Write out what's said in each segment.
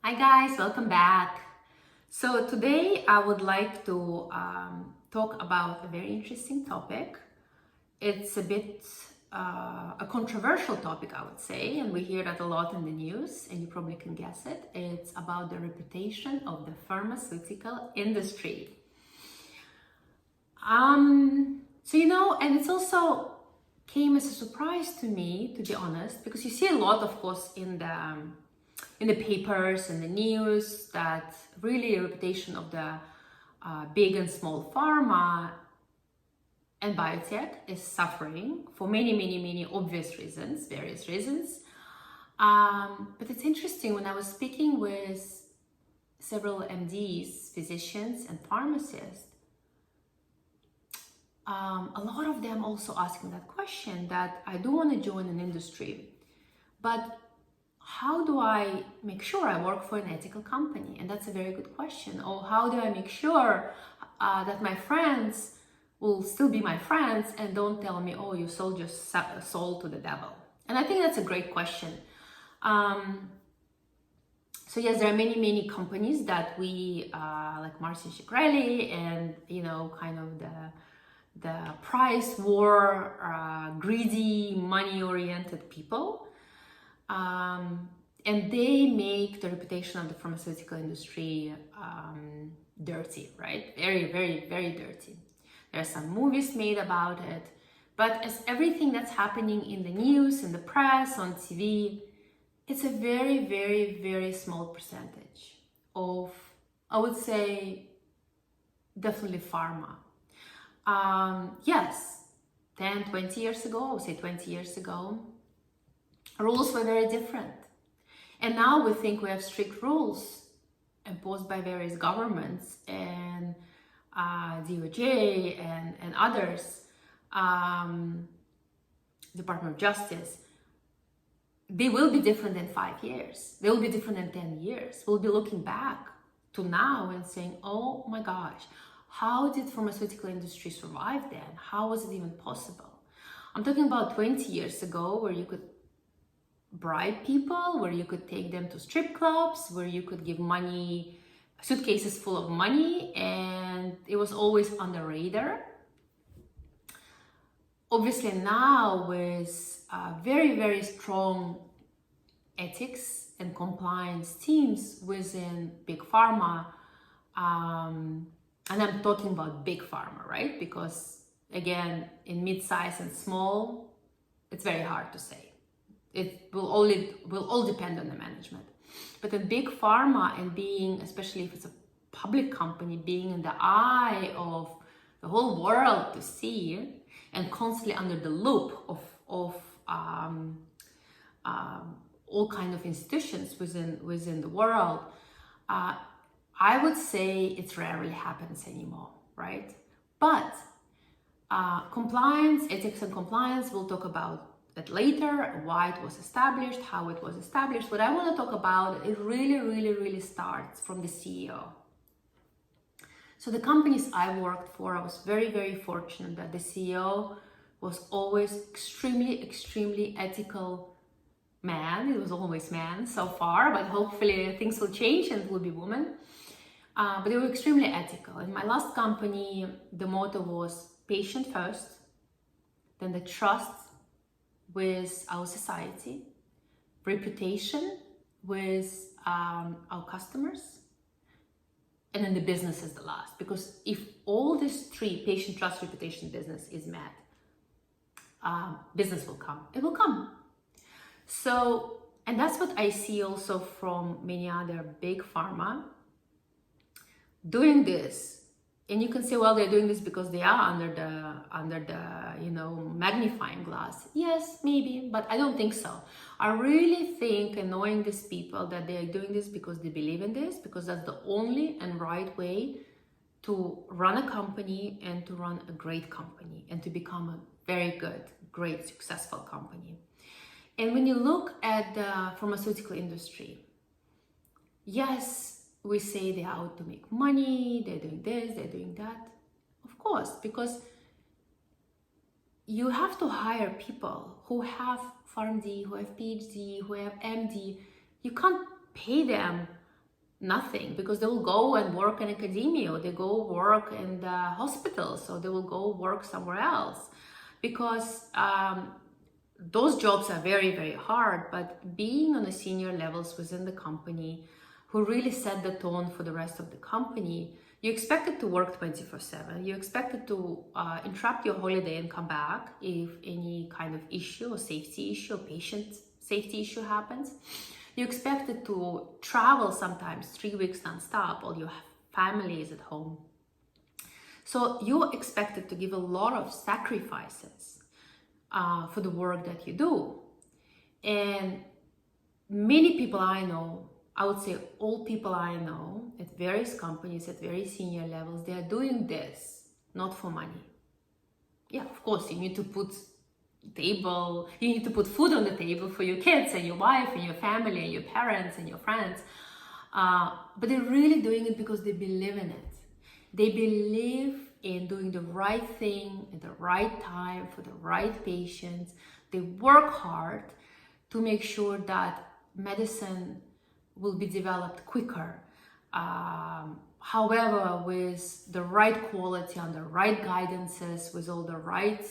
Hi guys, welcome back. So today I would like to talk about a very interesting topic. It's a bit a controversial topic, I would say, and we hear that a lot in the news, and you probably can guess it. It's about the reputation of the pharmaceutical industry. And it's also came as a surprise to me, to be honest, because you see a lot, of course, in the papers and the news that really a reputation of the big and small pharma and biotech is suffering for many obvious reasons, various reasons. But it's interesting, when I was speaking with several MDs, physicians, and pharmacists, a lot of them also asking that question, that I do want to join an industry, but how do I make sure I work for an ethical company? And that's a very good question. Or how do I make sure that my friends will still be my friends and don't tell me, oh, you sold your soul to the devil? And I think that's a great question. So yes, there are many companies that we like Marcin Shkreli and kind of the price war, greedy, money-oriented people. And they make the reputation of the pharmaceutical industry dirty, right? Very dirty. There are some movies made about it, but as everything that's happening in the news, in the press, on TV, it's a very small percentage of, I would say, definitely pharma. Yes, 10, 20 years ago, I would say 20 years ago, rules were very different. And now we think we have strict rules imposed by various governments and DOJ and others, Department of Justice. They will be different in 5 years. They will be different in 10 years. We'll be looking back to now and saying, oh my gosh, how did pharmaceutical industry survive then? How was it even possible? I'm talking about 20 years ago, where you could bribe people, where you could take them to strip clubs, where you could give money, suitcases full of money, and it was always on the radar. Obviously now, with very strong ethics and compliance teams within big pharma, and I'm talking about big pharma, right? Because again, in mid-size and small, it's very hard to say. It will all depend on the management. But in big pharma, and being, especially if it's a public company, being in the eye of the whole world to see, and constantly under the loop of all kind of institutions within the world, I would say it rarely happens anymore, right? But compliance, ethics and compliance, we'll talk about that later, why it was established, how it was established. What I want to talk about, it really starts from the CEO. So the companies I worked for, I was very fortunate that the CEO was always extremely ethical man. It was always man so far, but hopefully things will change and it will be woman. But they were extremely ethical. In my last company, the motto was patient first, then the trust with our society, reputation with our customers, and then the business is the last. Because if all these three, patient, trust, reputation, business, is met, business will come. It will come. So, and that's what I see also from many other big pharma doing this. And you can say, well, they're doing this because they are under the magnifying glass. Yes, maybe, but I don't think so. I really think, and knowing these people, that they are doing this because they believe in this, because that's the only and right way to run a company and to run a great company and to become a very good, great, successful company. And when you look at the pharmaceutical industry, yes, we say they're out to make money, they're doing this, they're doing that. Of course, because you have to hire people who have PharmD, who have PhD, who have MD. You can't pay them nothing, because they will go and work in academia, or they go work in the hospitals, or they will go work somewhere else, because those jobs are very, very hard. But being on the senior levels within the company, who really set the tone for the rest of the company, you expected to work 24/7. You expected to interrupt your holiday and come back if any kind of issue or safety issue or patient safety issue happens. You expected to travel sometimes 3 weeks nonstop, while your family is at home. So you're expected to give a lot of sacrifices for the work that you do. And many people I know, I would say all people I know at various companies, at very senior levels, they are doing this not for money. Yeah, of course, you need to put food on the table for your kids and your wife and your family and your parents and your friends. But they're really doing it because they believe in it. They believe in doing the right thing at the right time for the right patients. They work hard to make sure that medicine will be developed quicker. However, with the right quality, and the right guidances, with all the right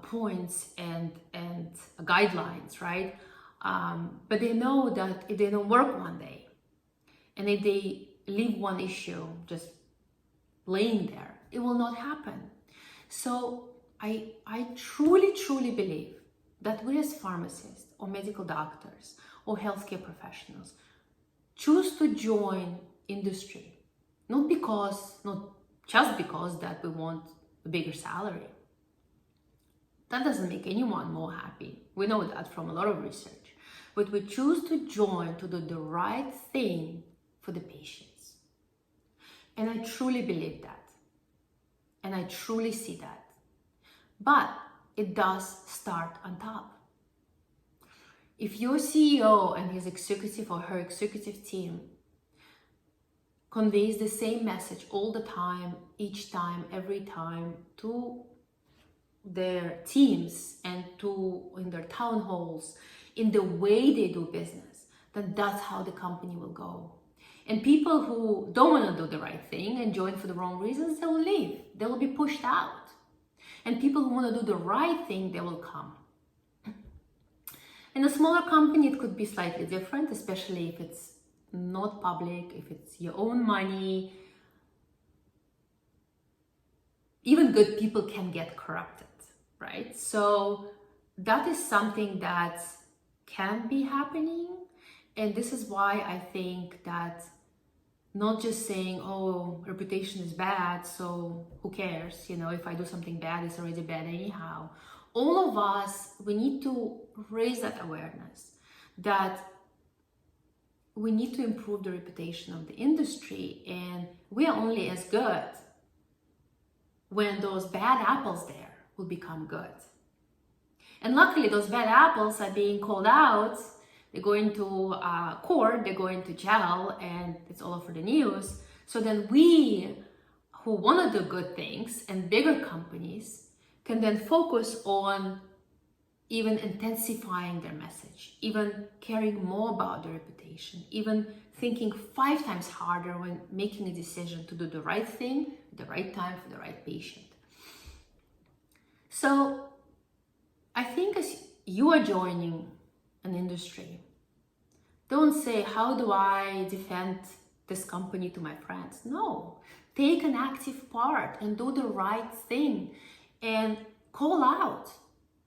points and guidelines, right? But they know that if they don't work one day, and if they leave one issue just laying there, it will not happen. So I truly, truly believe that we as pharmacists or medical doctors or healthcare professionals choose to join industry, not just because that we want a bigger salary. That doesn't make anyone more happy. We know that from a lot of research. But we choose to join to do the right thing for the patients. And I truly believe that. And I truly see that. But it does start on top. If your CEO and his executive or her executive team conveys the same message all the time, each time, every time, to their teams and in their town halls, in the way they do business, then that's how the company will go. And people who don't want to do the right thing and join for the wrong reasons, they will leave. They will be pushed out. And people who want to do the right thing, they will come. In a smaller company, it could be slightly different, especially if it's not public, if it's your own money. Even good people can get corrupted, right? So that is something that can be happening. And this is why I think that not just saying, oh, reputation is bad, so who cares? If I do something bad, it's already bad anyhow. All of us, we need to raise that awareness that we need to improve the reputation of the industry, and we are only as good when those bad apples there will become good. And luckily, those bad apples are being called out. They're going to court, they're going to jail, and it's all over the news. So then we, who want to do good things, and bigger companies, can then focus on even intensifying their message, even caring more about their reputation, even thinking 5 times harder when making a decision to do the right thing at the right time for the right patient. So I think as you are joining an industry, don't say, how do I defend this company to my friends? No, take an active part and do the right thing and call out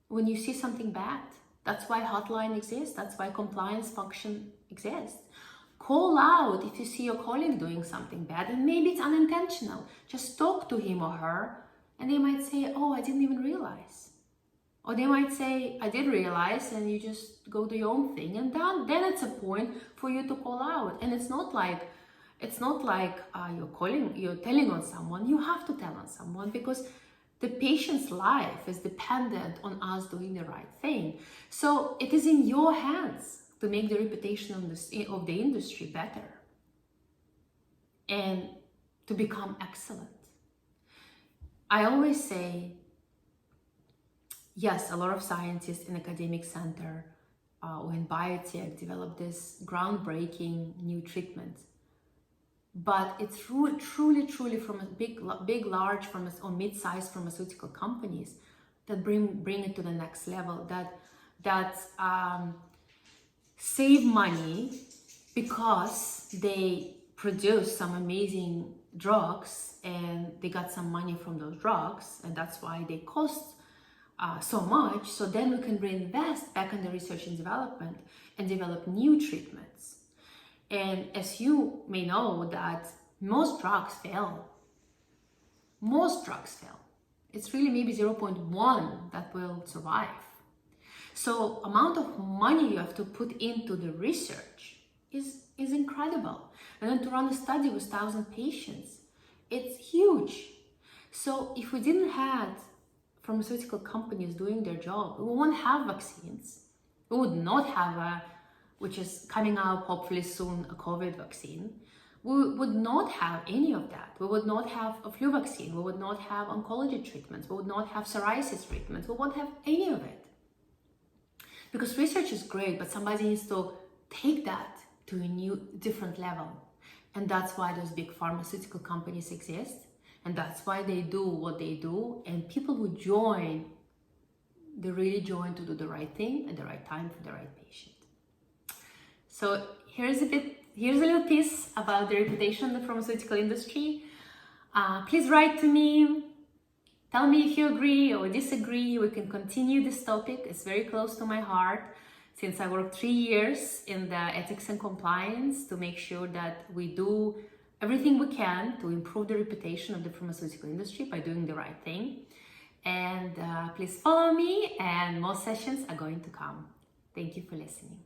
when you see something bad. That's why hotline exists. That's why compliance function exists. Call out if you see your colleague doing something bad, and maybe it's unintentional. Just talk to him or her, and they might say, oh, I didn't even realize. Or they might say, I did realize, and you just go do your own thing. And then it's a point for you to call out. And it's not like you're telling on someone. You have to tell on someone, because the patient's life is dependent on us doing the right thing. So it is in your hands to make the reputation of the industry better and to become excellent. I always say, yes, a lot of scientists in academic center or in biotech develop this groundbreaking new treatment. But it's truly from a big, large or mid-sized pharmaceutical companies that bring it to the next level, that save money because they produce some amazing drugs and they got some money from those drugs, and that's why they cost so much. So then we can reinvest back in the research and development and develop new treatments. And as you may know, that most drugs fail. Most drugs fail. It's really maybe 0.1 that will survive. So amount of money you have to put into the research is incredible. And then to run a study with 1,000 patients, it's huge. So if we didn't have pharmaceutical companies doing their job, we won't have vaccines. We would not have which is coming out hopefully soon, a COVID vaccine. We would not have any of that. We would not have a flu vaccine. We would not have oncology treatments. We would not have psoriasis treatments. We won't have any of it. Because research is great, but somebody needs to take that to a different level. And that's why those big pharmaceutical companies exist. And that's why they do what they do. And people who join, they really join to do the right thing at the right time for the right patient. So here's a little piece about the reputation of the pharmaceutical industry. Please write to me. Tell me if you agree or disagree. We can continue this topic. It's very close to my heart since I worked 3 years in the ethics and compliance to make sure that we do everything we can to improve the reputation of the pharmaceutical industry by doing the right thing. And please follow me, and more sessions are going to come. Thank you for listening.